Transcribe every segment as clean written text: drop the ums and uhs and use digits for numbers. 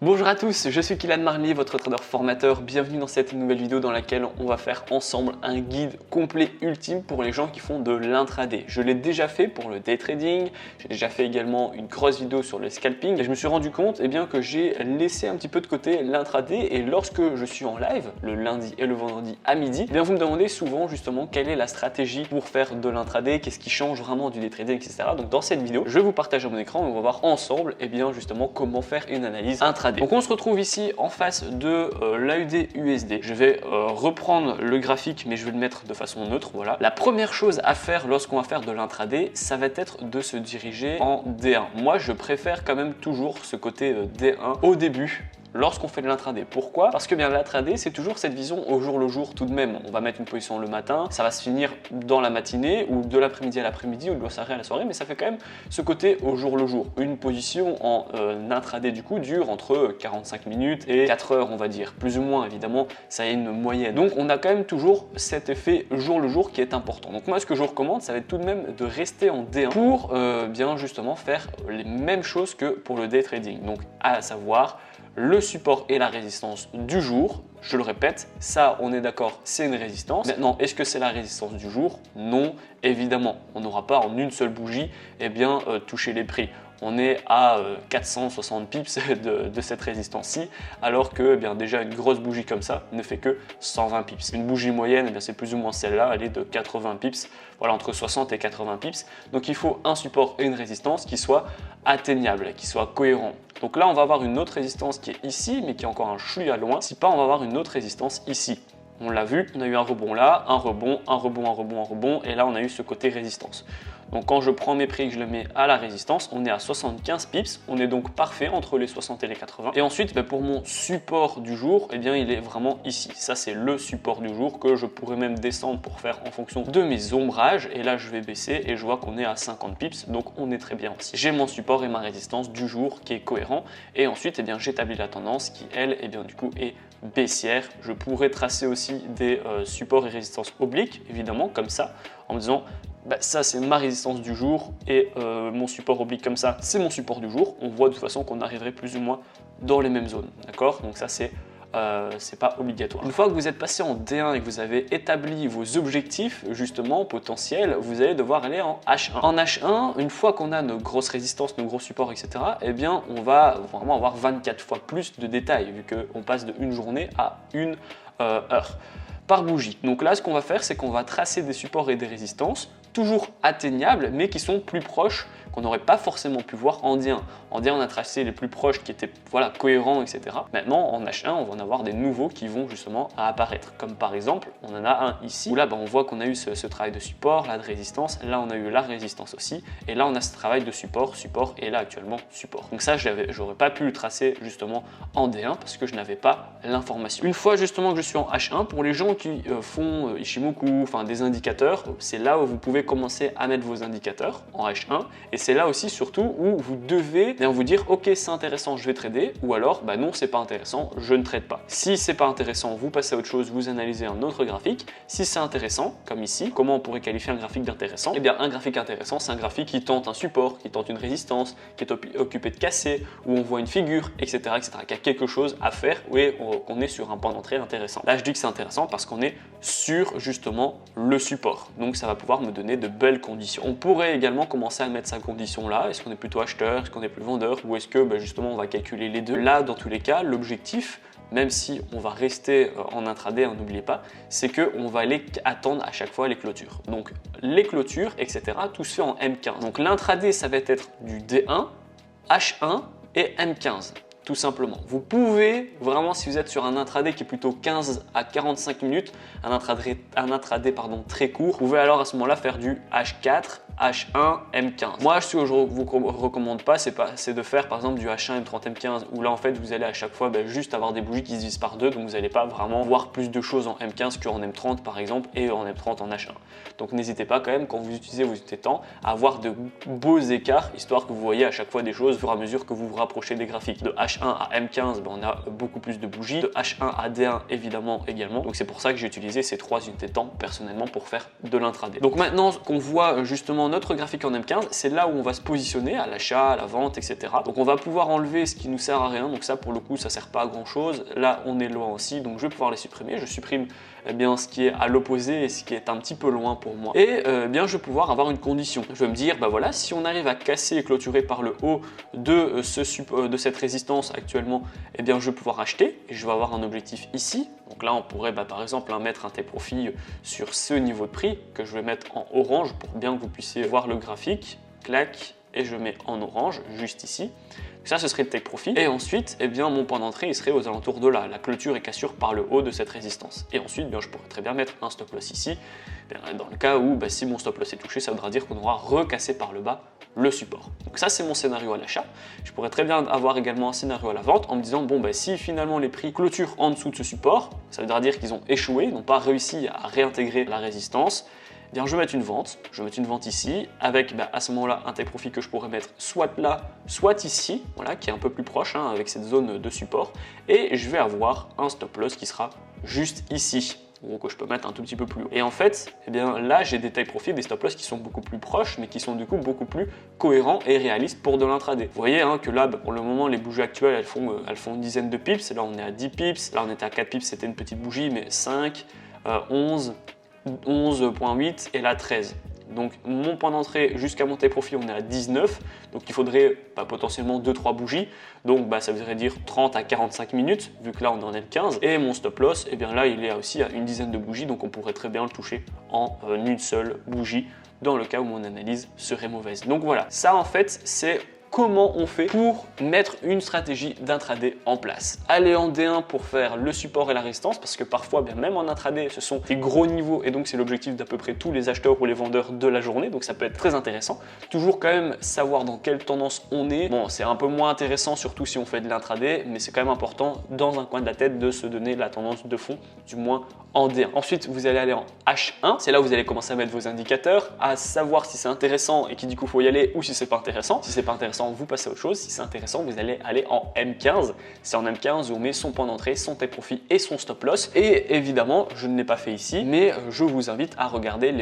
Bonjour à tous, je suis Kylian Marlier, votre trader formateur. Bienvenue dans cette nouvelle vidéo dans laquelle on va faire ensemble un guide complet ultime pour les gens qui font de l'intraday. Je l'ai déjà fait pour le day trading, j'ai déjà fait également une grosse vidéo sur le scalping et je me suis rendu compte que j'ai laissé un petit peu de côté l'intraday et lorsque je suis en live, le lundi et le vendredi à midi, vous me demandez souvent justement quelle est la stratégie pour faire de l'intraday, qu'est-ce qui change vraiment du day trading, etc. Donc dans cette vidéo, je vais vous partager mon écran et on va voir ensemble justement comment faire une analyse intraday. Donc on se retrouve ici en face de l'AUD USD. Je vais reprendre le graphique mais je vais le mettre de façon neutre, voilà. La première chose à faire lorsqu'on va faire de l'intraday, ça va être de se diriger en D1. Moi je préfère quand même toujours ce côté D1 au début lorsqu'on fait de l'intraday. Pourquoi? Parce que l'intraday, c'est toujours cette vision au jour le jour tout de même. On va mettre une position le matin, ça va se finir dans la matinée ou de l'après-midi à l'après-midi ou de la soirée à la soirée, mais ça fait quand même ce côté au jour le jour. Une position en intraday du coup dure entre 45 minutes et 4 heures on va dire. Plus ou moins évidemment, ça a une moyenne. Donc on a quand même toujours cet effet jour le jour qui est important. Donc moi ce que je vous recommande, ça va être tout de même de rester en D1 pour justement faire les mêmes choses que pour le day trading. Donc à savoir le support et la résistance du jour. Je le répète, ça on est d'accord, c'est une résistance. Maintenant, est-ce que c'est la résistance du jour? Non, évidemment. On n'aura pas en une seule bougie touché les prix. On est à 460 pips de cette résistance-ci, alors que déjà une grosse bougie comme ça ne fait que 120 pips. Une bougie moyenne, c'est plus ou moins celle-là, elle est de 80 pips, voilà, entre 60 et 80 pips. Donc il faut un support et une résistance qui soient atteignables, qui soient cohérents. Donc là, on va avoir une autre résistance qui est ici, mais qui est encore un chouïa loin. Si pas, on va avoir une autre résistance ici. On l'a vu, on a eu un rebond là, un rebond, un rebond, un rebond, un rebond, et là on a eu ce côté résistance. Donc quand je prends mes prix et que je le mets à la résistance, on est à 75 pips, on est donc parfait entre les 60 et les 80. Et ensuite, pour mon support du jour, il est vraiment ici. Ça c'est le support du jour que je pourrais même descendre pour faire en fonction de mes ombrages. Et là je vais baisser et je vois qu'on est à 50 pips, donc on est très bien aussi. J'ai mon support et ma résistance du jour qui est cohérent. Et ensuite, j'établis la tendance qui elle, du coup est baissière. Je pourrais tracer aussi des supports et résistances obliques, évidemment, comme ça, en me disant ça c'est ma résistance du jour et mon support oblique comme ça, c'est mon support du jour. On voit de toute façon qu'on arriverait plus ou moins dans les mêmes zones, d'accord? Donc ça c'est pas obligatoire. Une fois que vous êtes passé en D1 et que vous avez établi vos objectifs justement potentiels, vous allez devoir aller en H1. En H1, une fois qu'on a nos grosses résistances, nos gros supports, etc., on va vraiment avoir 24 fois plus de détails vu qu'on passe de une journée à une heure par bougie. Donc là, ce qu'on va faire, c'est qu'on va tracer des supports et des résistances toujours atteignables, mais qui sont plus proches, qu'on n'aurait pas forcément pu voir en D1. En D1, on a tracé les plus proches qui étaient cohérents, etc. Maintenant, en H1, on va en avoir des nouveaux qui vont justement apparaître. Comme par exemple, on en a un ici, où là, on voit qu'on a eu ce travail de support, là de résistance, là on a eu la résistance aussi, et là on a ce travail de support, et là actuellement support. Donc ça, j'aurais pas pu le tracer justement en D1 parce que je n'avais pas l'information. Une fois justement que je suis en H1, pour les gens qui font Ichimoku, des indicateurs, c'est là où vous pouvez commencer à mettre vos indicateurs en H1 et c'est là aussi surtout où vous devez vous dire ok c'est intéressant je vais trader ou alors non c'est pas intéressant je ne trade pas. Si c'est pas intéressant vous passez à autre chose, vous analysez un autre graphique. Si c'est intéressant comme ici, comment on pourrait qualifier un graphique d'intéressant? Un graphique intéressant c'est un graphique qui tente un support, qui tente une résistance, qui est occupé de casser, où on voit une figure etc qui a quelque chose à faire et qu'on est sur un point d'entrée intéressant. Là je dis que c'est intéressant parce qu'on est sur justement le support, donc ça va pouvoir me donner de belles conditions. On pourrait également commencer à mettre sa condition là, est-ce qu'on est plutôt acheteur, est-ce qu'on est plus vendeur ou est-ce que justement on va calculer les deux. Là dans tous les cas l'objectif, même si on va rester en intraday, n'oubliez pas, c'est qu'on va aller attendre à chaque fois les clôtures. Donc les clôtures etc tout se fait en M15. Donc l'intraday ça va être du D1, H1 et M15. Tout simplement. Vous pouvez vraiment, si vous êtes sur un intraday qui est plutôt 15 à 45 minutes, un intraday très court, vous pouvez alors à ce moment-là faire du H4, H1, M15. Moi, ce que je vous recommande pas, c'est de faire par exemple du H1, M30, M15, où là en fait vous allez à chaque fois juste avoir des bougies qui se divisent par deux, donc vous n'allez pas vraiment voir plus de choses en M15 qu'en M30 par exemple, et en M30 en H1. Donc n'hésitez pas quand même quand vous utilisez vos temps à avoir de beaux écarts, histoire que vous voyez à chaque fois des choses au fur et à mesure que vous vous rapprochez des graphiques. De H1 à M15, on a beaucoup plus de bougies, de H1 à D1 évidemment également, donc c'est pour ça que j'ai utilisé ces 3 unités de temps personnellement pour faire de l'intraday. Donc maintenant qu'on voit justement notre graphique en M15, c'est là où on va se positionner à l'achat, à la vente, etc. Donc on va pouvoir enlever ce qui nous sert à rien, donc ça pour le coup ça sert pas à grand chose. Là on est loin aussi, donc je vais pouvoir les supprimer. Je supprime bien ce qui est à l'opposé et ce qui est un petit peu loin pour moi. Et bien je vais pouvoir avoir une condition. Je vais me dire, bah voilà, si on arrive à casser et clôturer par le haut de, de cette résistance actuellement, eh bien je vais pouvoir acheter et je vais avoir un objectif ici. Donc là on pourrait par exemple mettre un take profit sur ce niveau de prix que je vais mettre en orange pour bien que vous puissiez voir le graphique. Clac, et je mets en orange juste ici. Ça, ce serait le take profit. Et ensuite, eh bien, mon point d'entrée, il serait aux alentours de là, la clôture et cassure par le haut de cette résistance. Et ensuite, bien, je pourrais très bien mettre un stop loss ici. Dans le cas où, si mon stop loss est touché, ça voudra dire qu'on aura recassé par le bas le support. Donc ça, c'est mon scénario à l'achat. Je pourrais très bien avoir également un scénario à la vente en me disant, bon, si finalement les prix clôturent en dessous de ce support, ça voudra dire qu'ils ont échoué, n'ont pas réussi à réintégrer la résistance. Eh bien, je vais mettre une vente. Je vais mettre une vente ici avec à ce moment-là un take profit que je pourrais mettre soit là, soit ici, voilà, qui est un peu plus proche avec cette zone de support. Et je vais avoir un stop loss qui sera juste ici, ou que je peux mettre un tout petit peu plus haut. Et en fait, eh bien, là, j'ai des take profit, des stop loss qui sont beaucoup plus proches, mais qui sont du coup beaucoup plus cohérents et réalistes pour de l'intraday. Vous voyez que là, pour le moment, les bougies actuelles, elles font une dizaine de pips. Là, on est à 10 pips. Là, on était à 4 pips, c'était une petite bougie, mais 5, 11, 11.8 et là 13. Donc mon point d'entrée jusqu'à mon take profit, on est à 19. Donc il faudrait potentiellement 2-3 bougies. Donc ça voudrait dire 30 à 45 minutes, vu que là on en est 15. Et mon stop loss, et bien là il est aussi à une dizaine de bougies. Donc on pourrait très bien le toucher en une seule bougie dans le cas où mon analyse serait mauvaise. Donc voilà, ça en fait c'est comment on fait pour mettre une stratégie d'intraday en place. Aller en D1 pour faire le support et la résistance, parce que parfois, bien même en intraday, ce sont des gros niveaux et donc c'est l'objectif d'à peu près tous les acheteurs ou les vendeurs de la journée, donc ça peut être très intéressant. Toujours quand même savoir dans quelle tendance on est. Bon, c'est un peu moins intéressant, surtout si on fait de l'intraday, mais c'est quand même important dans un coin de la tête de se donner la tendance de fond, du moins en D1. Ensuite, vous allez aller en H1, c'est là où vous allez commencer à mettre vos indicateurs, à savoir si c'est intéressant et qui du coup faut y aller ou si c'est pas intéressant. Si c'est pas intéressant, vous passez à autre chose. Si c'est intéressant, vous allez aller en M15. C'est en M15 où on met son point d'entrée, son take profit et son stop loss. Et évidemment, je ne l'ai pas fait ici, mais je vous invite à regarder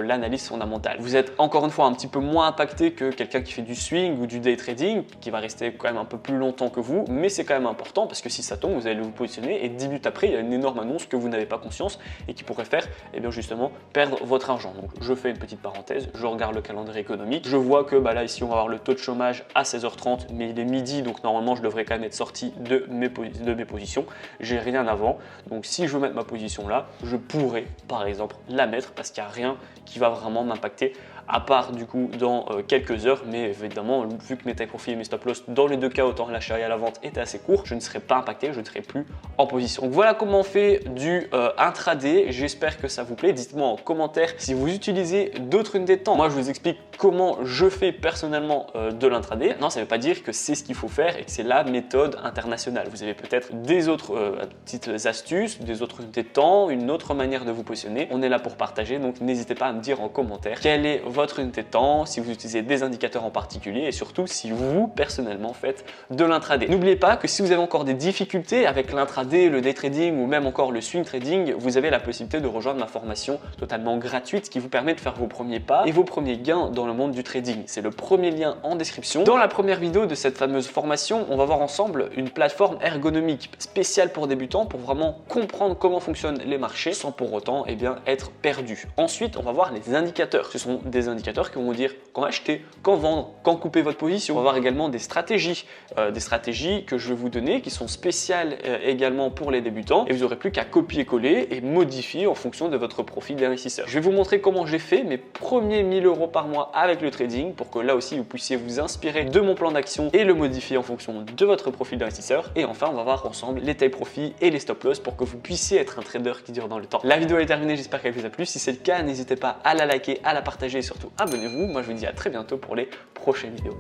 l'analyse fondamentale. Vous êtes encore une fois un petit peu moins impacté que quelqu'un qui fait du swing ou du day trading, qui va rester quand même un peu plus longtemps que vous, mais c'est quand même important parce que si ça tombe, vous allez vous positionner et 10 minutes après, il y a une énorme annonce que vous n'avez pas conscience et qui pourrait faire bien justement perdre votre argent. Donc je fais une petite parenthèse, je regarde le calendrier économique, je vois que là ici on va avoir le taux de chômage à 16h30, mais il est midi, donc normalement je devrais quand même être sorti de mes positions. J'ai rien avant, donc si je veux mettre ma position là, je pourrais par exemple la mettre parce qu'il n'y a rien qui va vraiment m'impacter à part du coup dans quelques heures, mais évidemment vu que mes take profit et mes stop loss dans les deux cas, autant à l'achat et à la vente, étaient assez courts, je ne serai pas impacté, je ne serai plus en position. Donc voilà comment on fait du intraday. J'espère que ça vous plaît. Dites-moi en commentaire si vous utilisez d'autres unités de temps. Moi je vous explique comment je fais personnellement de l'intraday. Non, ça ne veut pas dire que c'est ce qu'il faut faire et que c'est la méthode internationale. Vous avez peut-être des autres petites astuces, des autres unités de temps, une autre manière de vous positionner. On est là pour partager, donc n'hésitez pas à me dire en commentaire quelle est votre unité de temps, si vous utilisez des indicateurs en particulier et surtout si vous personnellement faites de l'intraday. N'oubliez pas que si vous avez encore des difficultés avec l'intraday, le day trading ou même encore le swing trading, vous avez la possibilité de rejoindre ma formation totalement gratuite qui vous permet de faire vos premiers pas et vos premiers gains dans le monde du trading. C'est le premier lien en description. Dans la première vidéo de cette fameuse formation, on va voir ensemble une plateforme ergonomique spéciale pour débutants pour vraiment comprendre comment fonctionnent les marchés sans pour autant être perdu. Ensuite, on va voir les indicateurs. Ce sont des indicateurs qui vont vous dire quand acheter, quand vendre, quand couper votre position. On va voir également des stratégies que je vais vous donner qui sont spéciales également pour les débutants et vous n'aurez plus qu'à copier-coller et modifier en fonction de votre profil d'investisseur. Je vais vous montrer comment j'ai fait mes premiers 1000 € par mois avec le trading pour que là aussi vous puissiez vous inspirer de mon plan d'action et le modifier en fonction de votre profil d'investisseur. Et enfin, on va voir ensemble les take profit et les stop loss pour que vous puissiez être un trader qui dure dans le temps. La vidéo est terminée, j'espère qu'elle vous a plu. Si c'est le cas, n'hésitez pas à la liker, à la partager et surtout abonnez-vous. Moi je vous dis à très bientôt pour les prochaines vidéos.